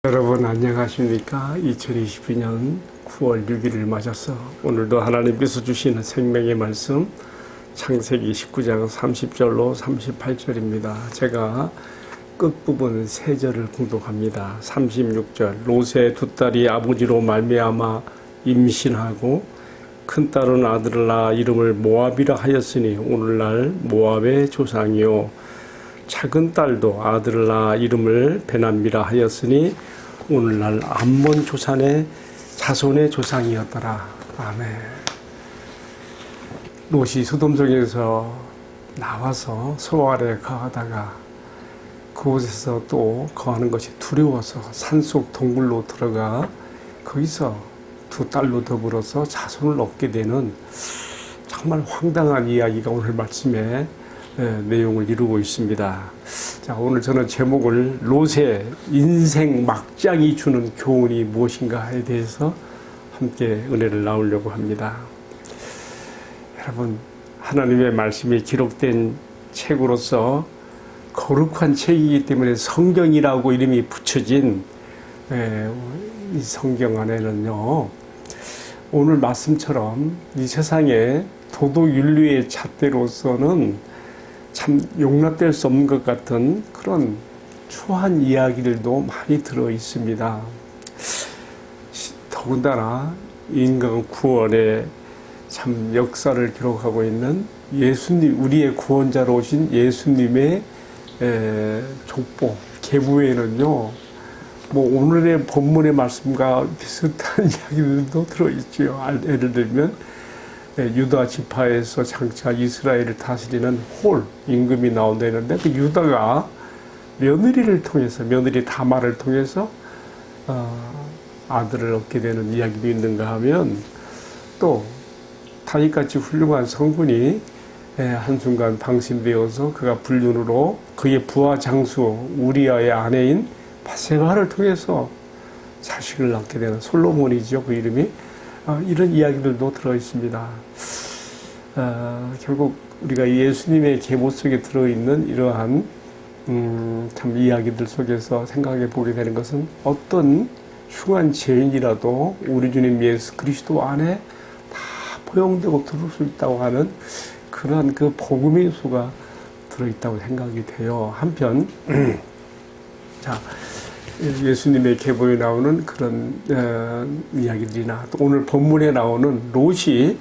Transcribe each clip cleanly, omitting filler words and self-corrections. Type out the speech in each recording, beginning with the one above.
여러분 안녕하십니까? 2022년 9월 6일을 맞아서 오늘도 하나님께서 주시는 생명의 말씀 창세기 19장 30절로 38절입니다. 제가 끝부분 3절을 공독합니다. 36절 롯의 두 딸이 아버지로 말미암아 임신하고 큰딸은 아들을 낳아 이름을 모압이라 하였으니 오늘날 모압의 조상이요 작은 딸도 아들을 낳아 이름을 베남이라 하였으니 오늘날 암몬 조상의 자손의 조상이었더라. 아멘. 롯이 소돔성에서 나와서 소아래 거하다가 그곳에서 또 거하는 것이 두려워서 산속 동굴로 들어가 거기서 두 딸로 더불어서 자손을 얻게 되는 정말 황당한 이야기가 오늘 말씀에 내용을 이루고 있습니다. 자, 오늘 저는 제목을 롯의 인생 막장이 주는 교훈이 무엇인가에 대해서 함께 은혜를 나누려고 합니다. 여러분, 하나님의 말씀이 기록된 책으로서 거룩한 책이기 때문에 성경이라고 이름이 붙여진 이 성경 안에는요, 오늘 말씀처럼 이 세상의 도덕윤리의 잣대로서는 참 용납될 수 없는 것 같은 그런 추한 이야기들도 많이 들어 있습니다. 더군다나 인간 구원의 참 역사를 기록하고 있는 예수님, 우리의 구원자로 오신 예수님의 족보, 계보에는요, 뭐 오늘의 본문의 말씀과 비슷한 이야기들도 들어있죠. 예를 들면 유다 지파에서 장차 이스라엘을 다스리는 홀 임금이 나온다는데 그 유다가 며느리를 통해서 며느리 다말을 통해서 아들을 얻게 되는 이야기도 있는가 하면 또 다윗같이 훌륭한 성군이 한순간 방심되어서 그가 불륜으로 그의 부하 장수 우리아의 아내인 바세바를 통해서 자식을 낳게 되는 솔로몬이죠. 그 이름이. 이런 이야기들도 들어있습니다. 결국 우리가 예수님의 계보 속에 들어있는 이러한 참 이야기들 속에서 생각해 보게 되는 것은 어떤 흉한 죄인이라도 우리 주님 예수 그리스도 안에 다 포용되고 들을 수 있다고 하는 그러한 그 복음의 수가 들어있다고 생각이 돼요. 한편 자, 예수님의 계보에 나오는 그런 이야기들이나 또 오늘 본문에 나오는 롯이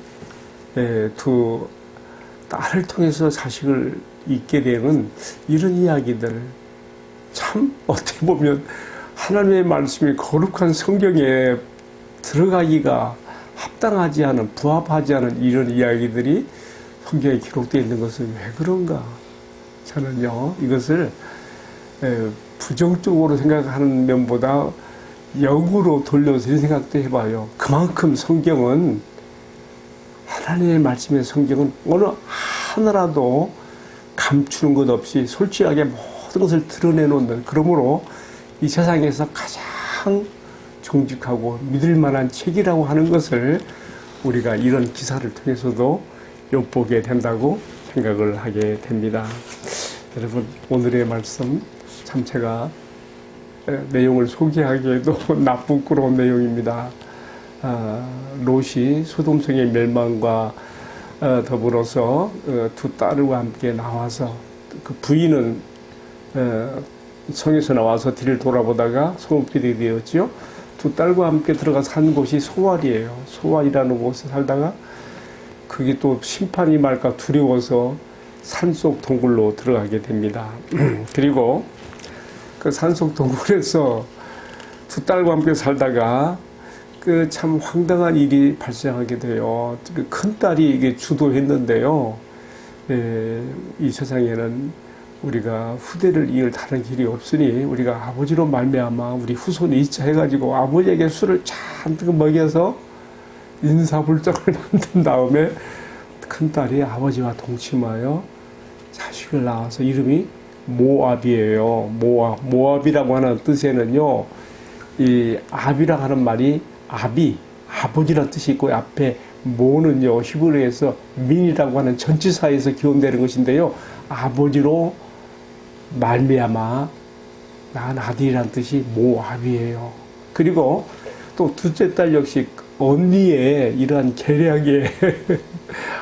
두 딸을 통해서 자식을 잊게 되는 이런 이야기들 참 어떻게 보면 하나님의 말씀이 거룩한 성경에 들어가기가 합당하지 않은 부합하지 않은 이런 이야기들이 성경에 기록되어 있는 것은 왜 그런가? 저는요 이것을 부정적으로 생각하는 면보다 역으로 돌려서 이런 생각도 해봐요. 그만큼 성경은 하나님의 말씀의 성경은 어느 하나라도 감추는 것 없이 솔직하게 모든 것을 드러내놓는, 그러므로 이 세상에서 가장 정직하고 믿을 만한 책이라고 하는 것을 우리가 이런 기사를 통해서도 엿보게 된다고 생각을 하게 됩니다. 여러분, 오늘의 말씀 참 제가 내용을 소개하기에도 나쁘끄러운 내용입니다. 롯이 소돔성의 멸망과 더불어서 두 딸과 함께 나와서 그 부인은 성에서 나와서 뒤를 돌아보다가 소돔필이 되었지요. 두 딸과 함께 들어가서 산 곳이 소알이에요. 소알이라는 곳에 살다가 그게 또 심판이 말까 두려워서 산속 동굴로 들어가게 됩니다. 그리고 그 산속 동굴에서 두 딸과 함께 살다가 그 참 황당한 일이 발생하게 돼요. 그 큰 딸이 이게 주도했는데요. 이 세상에는 우리가 후대를 이을 다른 길이 없으니 우리가 아버지로 말미암아 우리 후손이 있자 해가지고 아버지에게 술을 잔뜩 먹여서 인사불정을 만든 다음에 큰 딸이 아버지와 동침하여 자식을 낳아서 이름이 모압이에요. 모압이라고 하는 뜻에는요, 이 압이라고 하는 말이 압이 아버지라는 뜻이 있고 앞에 모는요 히브리어에서 민이라고 하는 전치사에서 기원되는 것인데요, 아버지로 말미암아 낳은 아들이란 뜻이 모압이에요. 그리고 또 둘째 딸 역시 언니의 이러한 계략에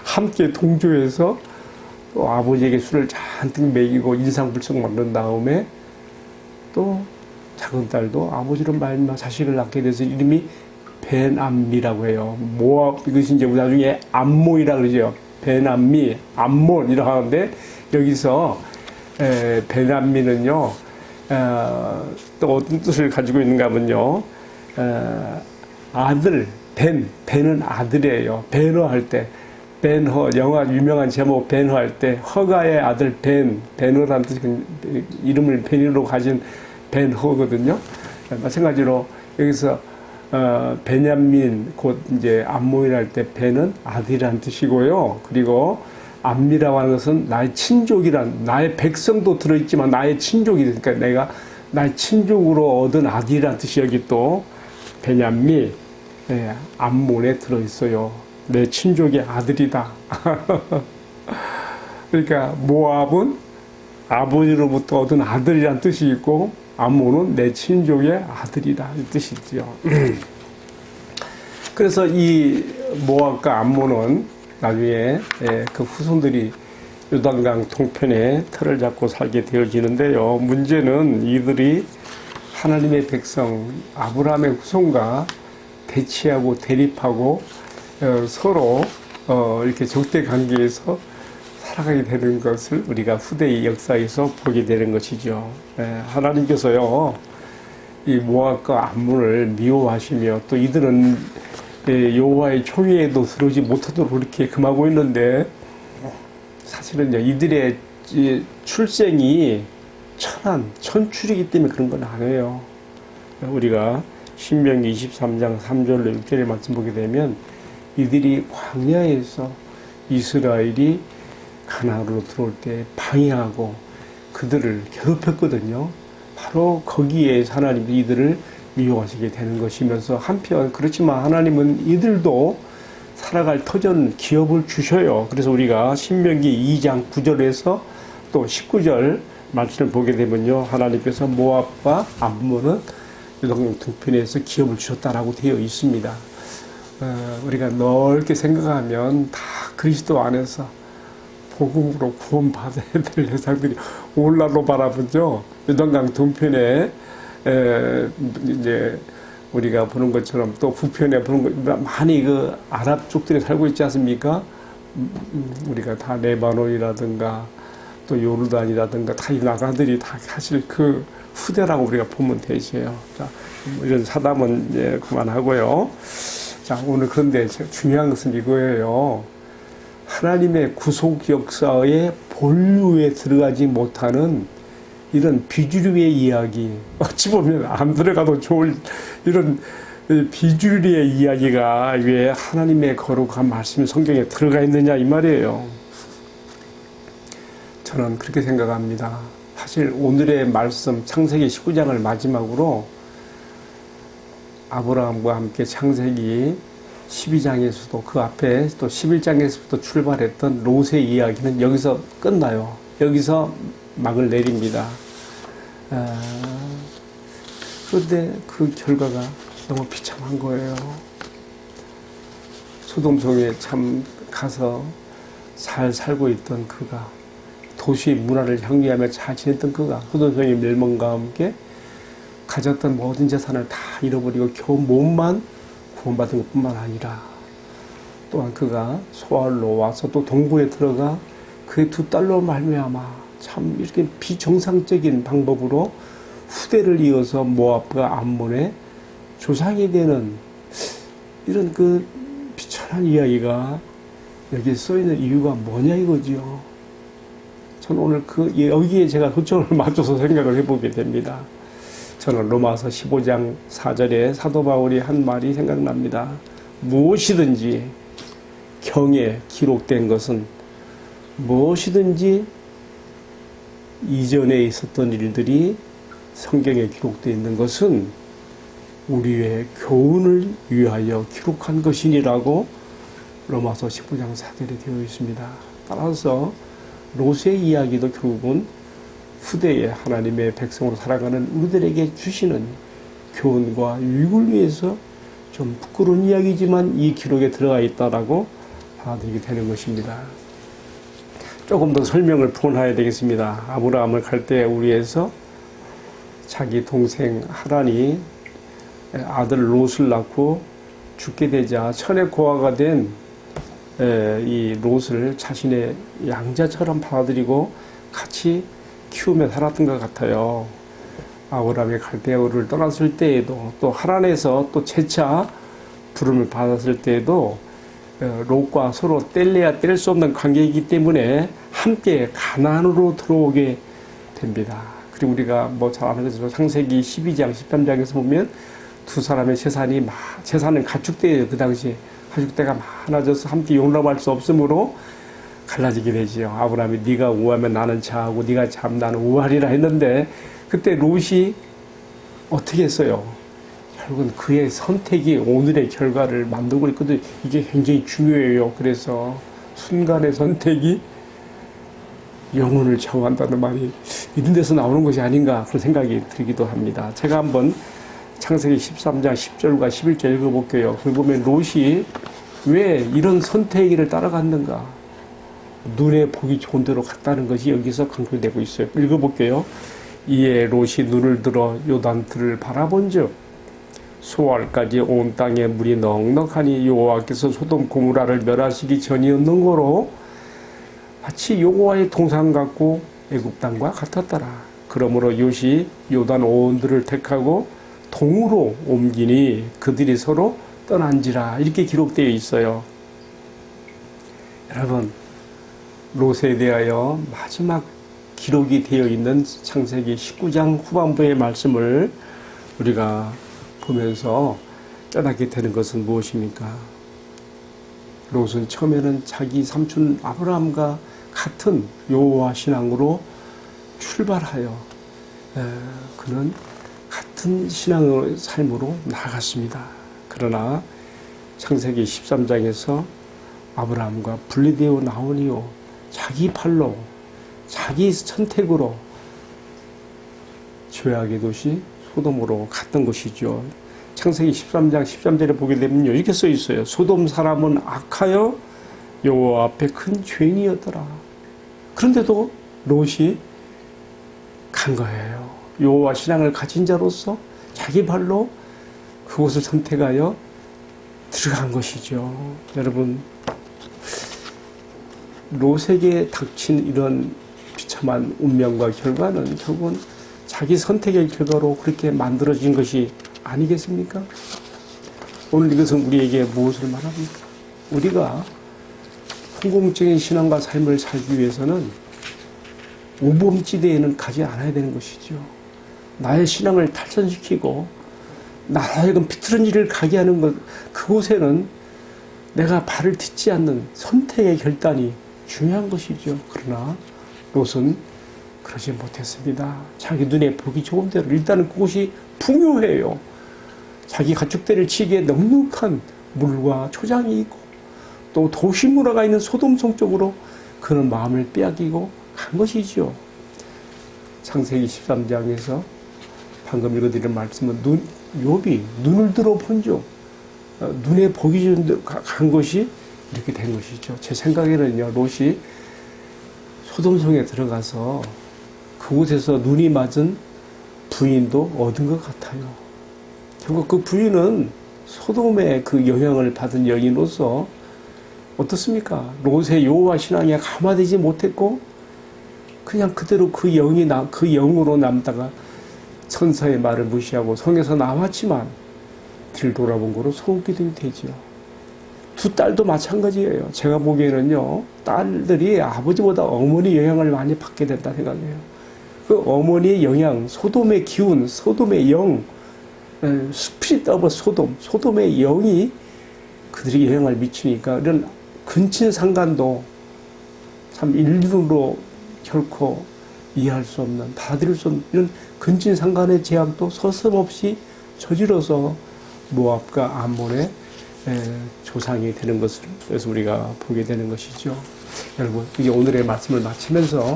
함께 동조해서 또 아버지에게 술을 잔뜩 먹이고 인상불성 만든 다음에 또 작은 딸도 아버지로 말미암아 자식을 낳게 돼서 이름이 베남미라고 해요. 모압, 이것이 이제 나중에 암몬이라고 그러죠. 베남미, 암몬이라고 하는데 여기서 베남미는요 또 어떤 뜻을 가지고 있는가 하면요 아들, 벤은 아들이에요. 벤허 할 때, 벤허, 영화 유명한 제목 벤허 할 때, 허가의 아들 벤허라는 뜻, 이름을 벤으로 가진 벤허거든요. 마찬가지로 여기서, 베냐민, 곧 이제 암몬이라 할 때 벤은 아들이라는 뜻이고요. 그리고 암미라고 하는 것은 나의 친족이란, 나의 백성도 들어있지만 나의 친족이, 그러니까 내가 나의 친족으로 얻은 아들이라는 뜻이 여기 또, 베냐민, 암몬에 들어있어요. 내 친족의 아들이다. 그러니까 모압은 아버지로부터 얻은 아들이란 뜻이 있고 암몬은 내 친족의 아들이다 이 뜻이죠. 그래서 이 모압과 암몬은 나중에 그 후손들이 요단강 동편에 터를 잡고 살게 되어지는데요. 문제는 이들이 하나님의 백성 아브라함의 후손과 대치하고 대립하고 서로 이렇게 적대 관계에서 살아가게 되는 것을 우리가 후대의 역사에서 보게 되는 것이죠. 하나님께서요 이 모압과 암몬을 미워하시며 또 이들은 여호와의 총회에도 들어오지 못하도록 그렇게 금하고 있는데 사실은요 이들의 출생이 천출이기 때문에 그런 건 아니에요. 우리가 신명기 23장 3절로 6절의 말씀 보게 되면 이들이 광야에서 이스라엘이 가나안으로 들어올 때 방해하고 그들을 괴롭혔거든요. 바로 거기에 하나님이 이들을 미워하시게 되는 것이면서 한편 그렇지만 하나님은 이들도 살아갈 터전 기업을 주셔요. 그래서 우리가 신명기 2장 9절에서 또 19절 말씀을 보게 되면요. 하나님께서 모압과 암몬은 요단강 동편에서 기업을 주셨다라고 되어 있습니다. 우리가 넓게 생각하면 다 그리스도 안에서 복음으로 구원받아야 될 대상들이 오늘날로 바라보죠. 요단강 동편에 이제 우리가 보는 것처럼 또 북편에 보는 것 많이 그 아랍 쪽들이 살고 있지 않습니까? 우리가 다 레바논이라든가 또 요르단이라든가 다 이 나라들이 다 사실 그 후대라고 우리가 보면 되지요. 자, 이런 사담은 이제 그만하고요. 자, 오늘 그런데 중요한 것은 이거예요. 하나님의 구속 역사의 본류에 들어가지 못하는 이런 비주류의 이야기, 어찌 보면 안 들어가도 좋을 이런 비주류의 이야기가 왜 하나님의 거룩한 말씀이 성경에 들어가 있느냐 이 말이에요. 저는 그렇게 생각합니다. 사실 오늘의 말씀 창세기 19장을 마지막으로 아브라함과 함께 창세기 12장에서도 그 앞에 또 11장에서부터 출발했던 롯의 이야기는 여기서 끝나요. 여기서 막을 내립니다. 그런데 그 결과가 너무 비참한 거예요. 소돔성에 참 가서 잘 살고 있던 그가 도시 문화를 향유하며 잘 지냈던 그가 소돔성의 멸망과 함께 가졌던 모든 재산을 다 잃어버리고 겨우 몸만 구원받은 것뿐만 아니라 또한 그가 소알로 와서 또 동부에 들어가 그의 두 딸로 말미암아 참 이렇게 비정상적인 방법으로 후대를 이어서 모압과 암몬의 조상이 되는 이런 그 비천한 이야기가 여기에 써있는 이유가 뭐냐 이거지요. 저는 오늘 여기에 제가 초점을 맞춰서 생각을 해보게 됩니다. 저는 로마서 15장 4절에 사도 바울이 한 말이 생각납니다. 무엇이든지 경에 기록된 것은 무엇이든지 이전에 있었던 일들이 성경에 기록되어 있는 것은 우리의 교훈을 위하여 기록한 것이니라고 로마서 19장 4절에 되어 있습니다. 따라서 롯의 이야기도 결국은 후대에 하나님의 백성으로 살아가는 우리들에게 주시는 교훈과 유익을 위해서 좀 부끄러운 이야기지만 이 기록에 들어가 있다라고 받아들이게 되는 것입니다. 조금 더 설명을 풀어놔야 되겠습니다. 아브라함을 갈대우리에서 자기 동생 하란이 아들 롯을 낳고 죽게 되자 천의 고아가 된 이 롯을 자신의 양자처럼 받아들이고 같이 키우며 살았던 것 같아요. 아브라함이 갈대우를 떠났을 때에도 또 하란에서 또 재차 부름을 받았을 때에도 롯과 서로 뗄래야 뗄 수 없는 관계이기 때문에 함께 가나안으로 들어오게 됩니다. 그리고 우리가 뭐 잘 아는 것처럼 창세기 12장, 13장에서 보면 두 사람의 재산은 가축대예요. 그 당시에 가축대가 많아져서 함께 용납할 수 없으므로 갈라지게 되지요. 아브라함이 네가 우하면 나는 자하고 네가 잠 나는 우하리라 했는데 그때 롯이 어떻게 했어요? 결국은 그의 선택이 오늘의 결과를 만들고 있거든요. 이게 굉장히 중요해요. 그래서 순간의 선택이 영혼을 좌우한다는 말이 이런 데서 나오는 것이 아닌가 그런 생각이 들기도 합니다. 제가 한번 창세기 13장 10절과 11절 읽어볼게요. 그걸 보면 롯이 왜 이런 선택을 따라갔는가? 눈에 보기 좋은 대로 갔다는 것이 여기서 강조되고 있어요. 읽어볼게요. 이에 롯이 눈을 들어 요단들을 바라본즉 소알까지 온 땅에 물이 넉넉하니 여호와께서 소돔 고모라를 멸하시기 전이었는 거로 마치 여호와의 동상 같고 애굽 땅과 같았더라. 그러므로 롯이 요단 온들을 택하고 동으로 옮기니 그들이 서로 떠난지라. 이렇게 기록되어 있어요. 여러분, 롯에 대하여 마지막 기록이 되어 있는 창세기 19장 후반부의 말씀을 우리가 보면서 깨닫게 되는 것은 무엇입니까? 롯은 처음에는 자기 삼촌 아브라함과 같은 여호와 신앙으로 출발하여 그는 같은 신앙의 삶으로 나아갔습니다. 그러나 창세기 13장에서 아브라함과 분리되어 나오니요 자기 팔로 자기 선택으로 죄악의 도시 소돔으로 갔던 것이죠. 창세기 13장 13절에 보게 되면요 이렇게 써 있어요. 소돔 사람은 악하여 여호와 앞에 큰 죄인이었더라. 그런데도 롯이 간 거예요. 여호와 신앙을 가진 자로서 자기 발로 그곳을 선택하여 들어간 것이죠. 여러분, 롯에게 닥친 이런 비참한 운명과 결과는 결국은 자기 선택의 결과로 그렇게 만들어진 것이 아니겠습니까? 오늘 이것은 우리에게 무엇을 말합니까? 우리가 성공적인 신앙과 삶을 살기 위해서는 우범지대에는 가지 않아야 되는 것이죠. 나의 신앙을 탈선시키고 나하여금 비틀은 일을 가게 하는 것, 그곳에는 내가 발을 딛지 않는 선택의 결단이 중요한 것이죠. 그러나 롯은 그러지 못했습니다. 자기 눈에 보기 좋은 대로 일단은 그곳이 풍요해요. 자기 가축대를 치기에 넉넉한 물과 초장이 있고 또 도시 문화가 있는 소돔성 쪽으로 그는 마음을 빼앗기고 간 것이죠. 창세기 13장에서 방금 읽어드린 말씀은 욥이 눈을 들어 본즉 눈에 보기 좋은 대로 간 것이 이렇게 된 것이죠. 제 생각에는요, 롯이 소돔성에 들어가서 그곳에서 눈이 맞은 부인도 얻은 것 같아요. 결국 그 부인은 소돔의 그 영향을 받은 여인으로서 어떻습니까? 롯의 여호와 신앙에 감화되지 못했고 그냥 그대로 그 영으로 남다가 천사의 말을 무시하고 성에서 나왔지만 뒤를 돌아본 거로 소기둥이 되지요. 두 딸도 마찬가지예요. 제가 보기에는요, 딸들이 아버지보다 어머니 영향을 많이 받게 된다 생각해요. 그 어머니의 영향, 소돔의 기운, 소돔의 영, 스피릿 오브 소돔의 영이 그들에게 영향을 미치니까 이런 근친 상간도 참 인류로 결코 이해할 수 없는, 받아들일 수 없는 이런 근친 상간의 제약도 서슴없이 저지러서 모압과 암몬의 조상이 되는 것을 그래서 우리가 보게 되는 것이죠. 여러분, 이제 오늘의 말씀을 마치면서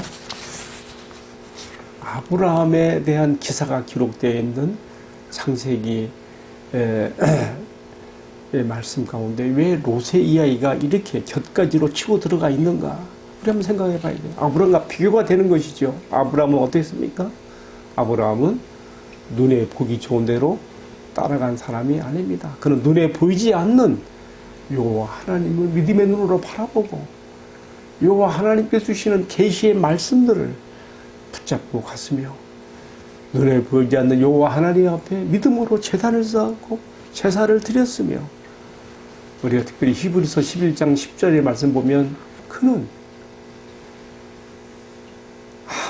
아브라함에 대한 기사가 기록되어 있는 창세기 의 말씀 가운데 왜 롯의 이야기가 이렇게 곁가지로 치고 들어가 있는가? 우리 한번 생각해 봐야 돼요. 아브라함과 비교가 되는 것이죠. 아브라함은 어땠습니까? 아브라함은 눈에 보기 좋은 대로 따라간 사람이 아닙니다. 그는 눈에 보이지 않는 여호와 하나님을 믿음의 눈으로 바라보고 여호와 하나님께서 주시는 계시의 말씀들을 붙잡고 갔으며 눈에 보이지 않는 여호와 하나님 앞에 믿음으로 제단을 쌓고 제사를 드렸으며 우리가 특별히 히브리서 11장 10절의 말씀 보면 그는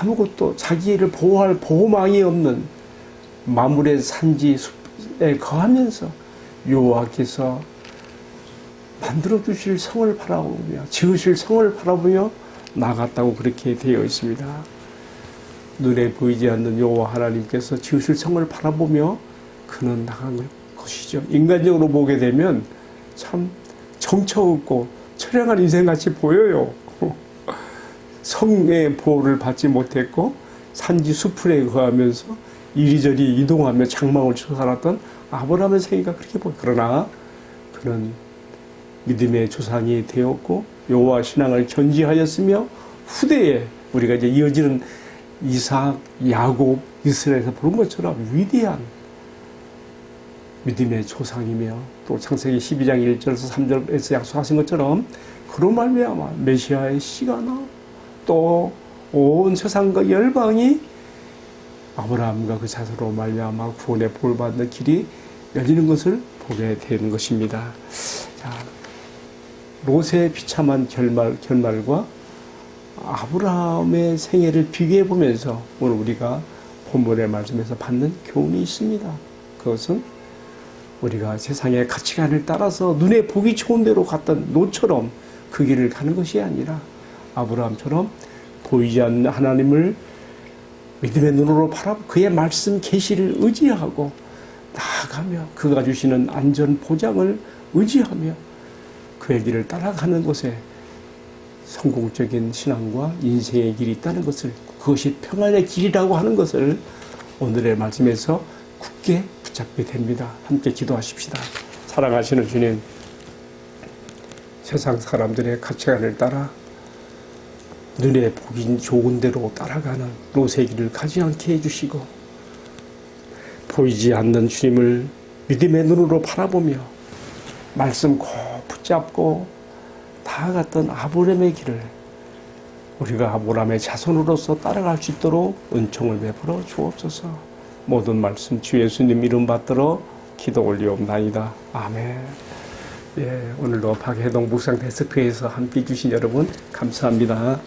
아무것도 자기를 보호할 보호망이 없는 만물의 산지 숲에 거하면서 여호와께서 만들어 주실 성을 바라보며 지으실 성을 바라보며 나갔다고 그렇게 되어 있습니다. 눈에 보이지 않는 여호와 하나님께서 지으실 성을 바라보며 그는 나간 것이죠. 인간적으로 보게 되면 참 정처 없고 처량한 인생같이 보여요. 성의 보호를 받지 못했고 산지 수풀에 거하면서 이리저리 이동하며 장막을 쳐 살았던 아브라함의 생애가 그렇게 보여요. 그러나 그는 믿음의 조상이 되었고 여호와 신앙을 견지하였으며 후대에 우리가 이제 이어지는 이삭, 야곱, 이스라엘에서 보는 것처럼 위대한 믿음의 조상이며 또 창세기 12장 1절에서 3절에서 약속하신 것처럼 그로 말미암아 메시아의 씨가 나 또 온 세상과 열방이 아브라함과 그 자손으로 말미암아 구원의 복을 받는 길이 열리는 것을 보게 되는 것입니다. 자, 롯의 비참한 결말과 아브라함의 생애를 비교해 보면서 오늘 우리가 본문의 말씀에서 받는 교훈이 있습니다. 그것은 우리가 세상의 가치관을 따라서 눈에 보기 좋은 대로 갔던 롯처럼 그 길을 가는 것이 아니라 아브라함처럼 보이지 않는 하나님을 믿음의 눈으로 바라보고 그의 말씀 계시를 의지하고 나아가며 그가 주시는 안전 보장을 의지하며 그의 길을 따라가는 곳에 성공적인 신앙과 인생의 길이 있다는 것을 그것이 평안의 길이라고 하는 것을 오늘의 말씀에서 굳게 붙잡게 됩니다. 함께 기도하십시다. 사랑하시는 주님, 세상 사람들의 가치관을 따라 눈에 보기 좋은 대로 따라가는 롯의 길을 가지 않게 해주시고 보이지 않는 주님을 믿음의 눈으로 바라보며 말씀 꼭 붙잡고 다가갔던 아브라함의 길을 우리가 아브라함의 자손으로서 따라갈 수 있도록 은총을 베풀어 주옵소서. 모든 말씀 주 예수님 이름 받들어 기도 올리옵나이다. 아멘. 예, 오늘도 박혜동 묵상 데스크에서 함께 해주신 여러분 감사합니다.